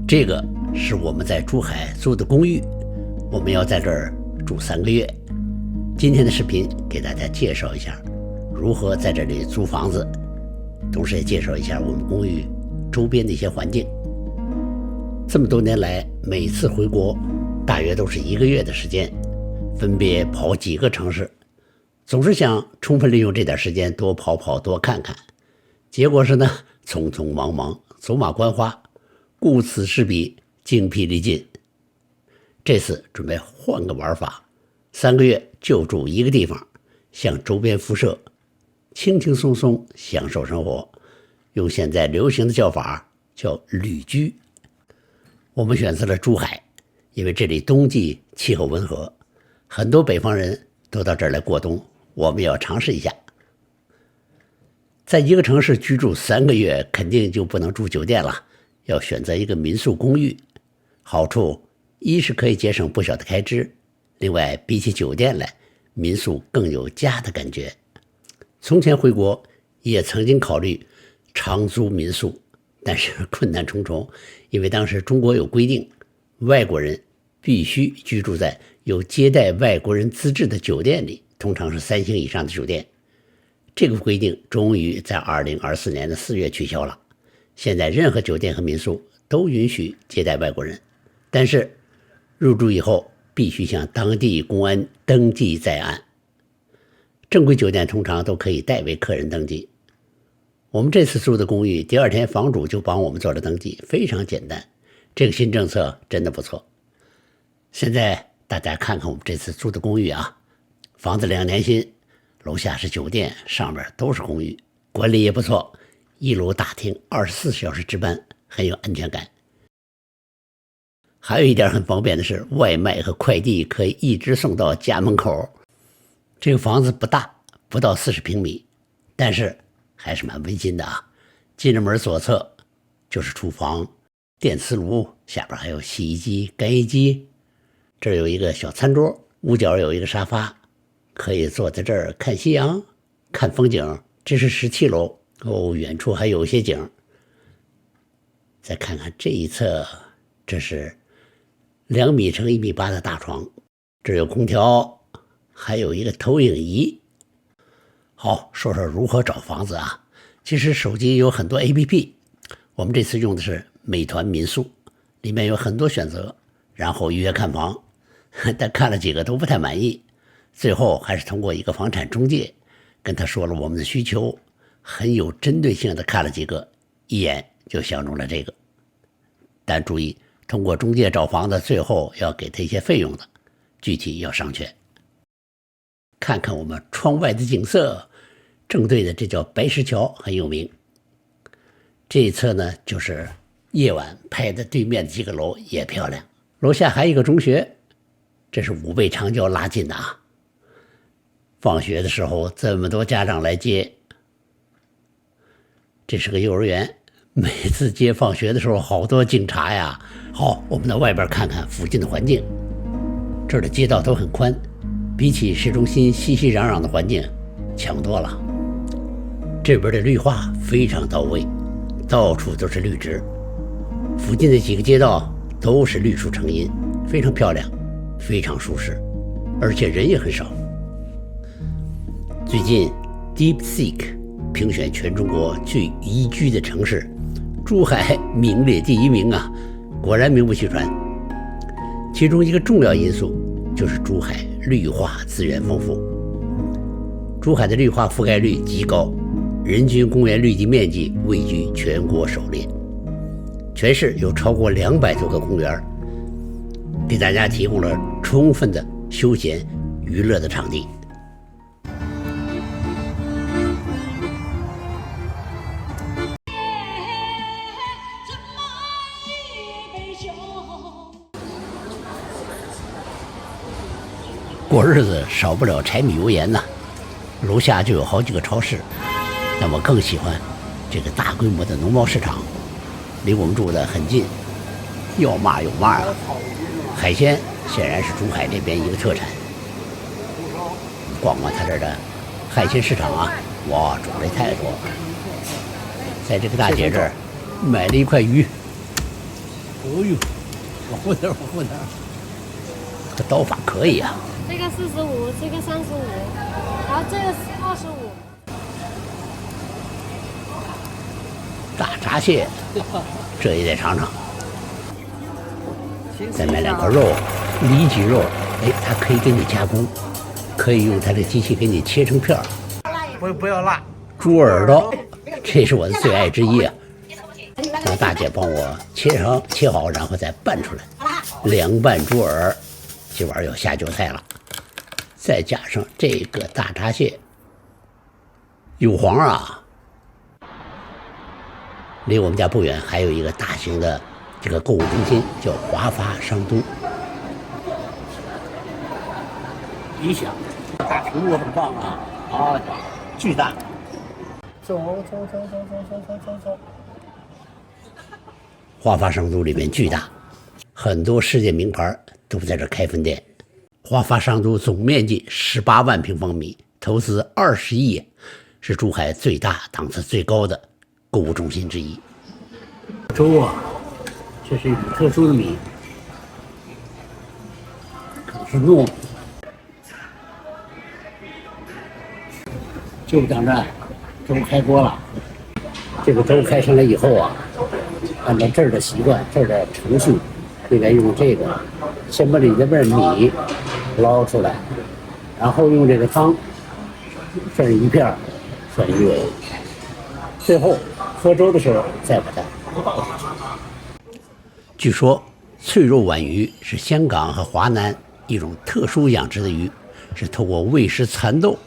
这个是我们在珠海租的公寓，我们要在这儿住3个月。今天的视频给大家介绍一下如何在这里租房子，同时也介绍一下我们公寓周边的一些环境。这么多年来，每次回国大约都是1个月的时间，分别跑几个城市，总是想充分利用这点时间多跑跑多看看，结果是呢，匆匆忙忙走马观花，顾此失彼，精疲力尽。这次准备换个玩法，3个月就住一个地方，向周边辐射，轻轻松松享受生活，用现在流行的叫法叫旅居。我们选择了珠海，因为这里冬季气候温和，很多北方人都到这儿来过冬，我们也要尝试一下。在一个城市居住3个月，肯定就不能住酒店了，要选择一个民宿公寓。好处一是可以节省不小的开支，另外比起酒店来，民宿更有家的感觉。从前回国也曾经考虑长租民宿，但是困难重重，因为当时中国有规定，外国人必须居住在有接待外国人资质的酒店里，通常是3星以上的酒店。这个规定终于在2024年的4月取消了，现在任何酒店和民宿都允许接待外国人，但是入住以后必须向当地公安登记在案。正规酒店通常都可以代为客人登记。我们这次住的公寓，第2天房主就帮我们做了登记，非常简单。这个新政策真的不错。现在大家看看我们这次住的公寓啊，房子2年新，楼下是酒店，上面都是公寓，管理也不错，1楼大厅24小时值班，很有安全感。还有一点很方便的是，外卖和快递可以一直送到家门口。这个房子不大，不到40平米，但是还是蛮温馨的啊。进了门左侧就是厨房，电磁炉，下边还有洗衣机、干衣机。这儿有一个小餐桌，屋角有一个沙发，可以坐在这儿看夕阳、看风景。这是17楼哦，远处还有一些景。再看看这一侧，这是2米乘1米8的大床，这有空调，还有一个投影仪。好，说说如何找房子啊。其实手机有很多 APP， 我们这次用的是美团民宿，里面有很多选择，然后预约看房，但看了几个都不太满意，最后还是通过一个房产中介跟他说了我们的需求，很有针对性的看了几个，一眼就相中了这个。但注意，通过中介找房子，最后要给他一些费用的，具体要商榷。看看我们窗外的景色，正对的这叫白石桥，很有名。这一侧呢，就是夜晚拍的对面的几个楼也漂亮。楼下还有一个中学，这是5倍长焦拉近的啊。放学的时候这么多家长来接。这是个幼儿园，每次接放学的时候好多警察呀。好，我们到外边看看附近的环境。这儿的街道都很宽，比起市中心熙熙攘攘的环境强多了。这边的绿化非常到位，到处都是绿植，附近的几个街道都是绿树成荫，非常漂亮，非常舒适，而且人也很少。最近 DeepSeek 评选全中国最宜居的城市，珠海名列第1名啊，果然名不虚传。其中一个重要因素就是珠海绿化资源丰富。珠海的绿化覆盖率极高，人均公园绿地面积位居全国首列，全市有超过200多个公园，给大家提供了充分的休闲娱乐的场地。过日子少不了柴米油盐呐，楼下就有好几个超市，但我更喜欢这个大规模的农贸市场，离我们住的很近，要骂有骂啊。海鲜显然是珠海这边一个特产，逛逛他这儿的海鲜市场啊，哇，种类太多了。在这个大姐这儿买了一块鱼，哦呦，往后点，往后点。这刀法可以啊。这个45，这个35，然后这个25。大闸蟹，这也得尝尝。再买2块肉，里脊肉，哎，它可以给你加工，可以用它的机器给你切成片儿。不要辣。猪耳朵，这是我的最爱之一啊！让大姐帮我切好，然后再拌出来。凉拌猪耳，今晚要下酒菜了。再加上这个大闸蟹，有黄啊！离我们家不远还有一个大型的这个购物中心，叫华发商都。理想，大屏幕很棒啊！啊，巨大。走。华发商都里面巨大，很多世界名牌都在这开分店。华发商都总面积18万平方米，投资20亿，是珠海最大、档次最高的购物中心之一。粥啊，这是一种特殊的米，可是糯米。就等着粥开锅了。这个粥开上来以后啊，按照这儿的习惯，这儿的程序，应该用这个先把里边米捞出来，然后用这个汤这一片算一尾，最后喝粥的时候再把它倒下去。据说脆肉皖鱼是香港和华南一种特殊养殖的鱼，是透过喂食蚕豆，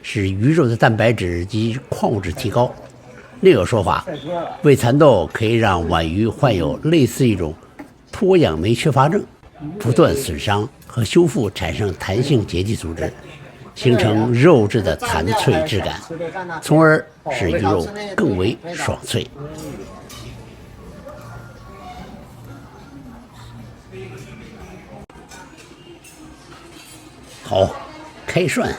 使鱼肉的蛋白质及矿物质提高。另有说法，喂蚕豆可以让皖鱼患有类似一种脱氧酶缺乏症，不断损伤和修复产生弹性结缔组织，形成肉质的弹脆质感，从而使鱼肉更为爽脆。好，开涮。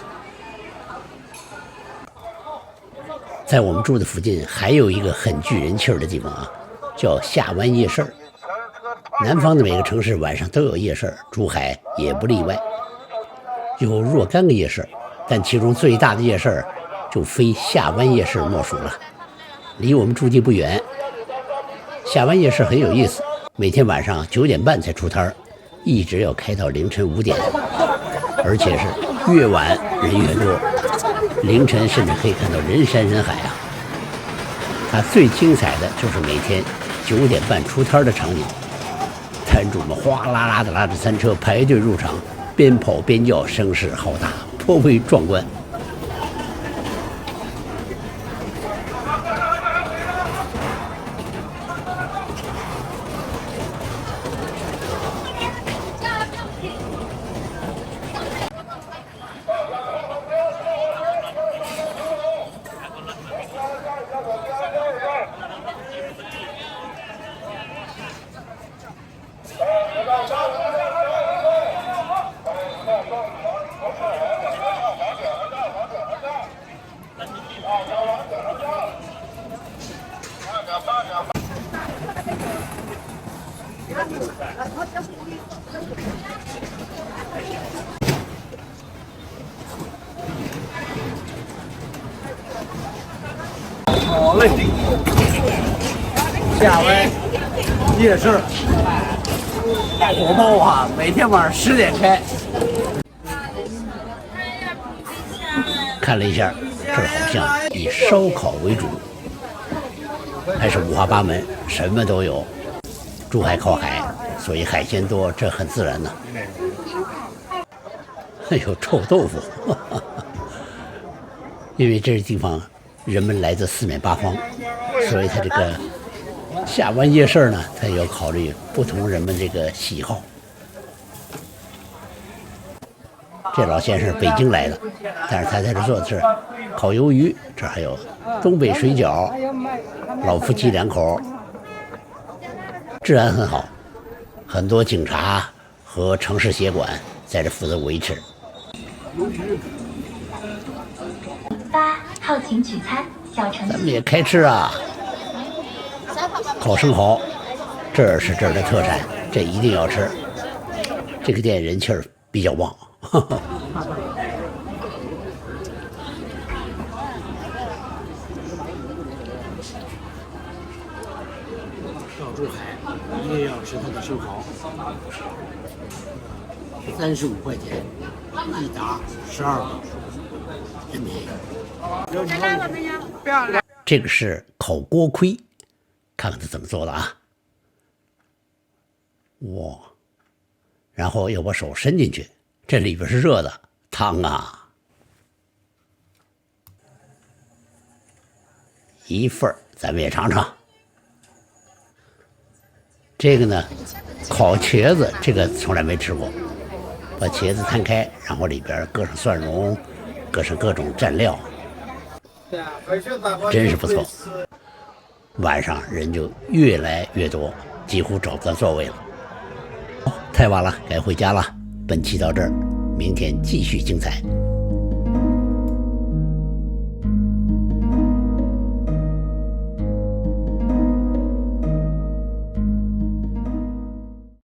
在我们住的附近还有一个很具人气儿的地方啊，叫下湾夜市。南方的每个城市晚上都有夜市，珠海也不例外，有若干个夜市，但其中最大的夜市就非下湾夜市莫属了。离我们住地不远，下湾夜市很有意思，每天晚上9点半才出摊儿，一直要开到凌晨5点，而且是越晚人越多。凌晨甚至可以看到人山人海啊！它最精彩的就是每天9点半出摊的场景，摊主们哗啦啦的拉着餐车排队入场，边跑边叫，声势浩大，颇为壮观。好嘞，下湾夜市大火爆啊！每天晚上10点开。看了一下，这儿好像以烧烤为主，还是五花八门，什么都有。珠海靠海，所以海鲜多，这很自然的。还有臭豆腐，因为这地方人们来自四面八方，所以它这个下湾夜市呢，它也要考虑不同人们这个喜好。这老先生北京来的，但是他在这做的是烤鱿鱼，这还有东北水饺，老夫妻2口，治安很好，很多警察和城市协管在这负责维持。8号请取餐，小程序。咱们也开吃啊，烤生蚝，这是这儿的特产，这一定要吃。这个店人气儿比较旺。赵珠海一定要吃它的生蚝，35块钱一打12个，真便宜。再来了没有？不要了。这个是烤锅盔，看看它怎么做的啊！哇，然后要把手伸进去，这里边是热的汤啊，一份咱们也尝尝。这个呢，烤茄子，这个从来没吃过。把茄子摊开，然后里边搁上蒜蓉，搁上各种蘸料，真是不错。晚上人就越来越多，几乎找不到座位了。太晚了，该回家了。本期到这儿，明天继续精彩。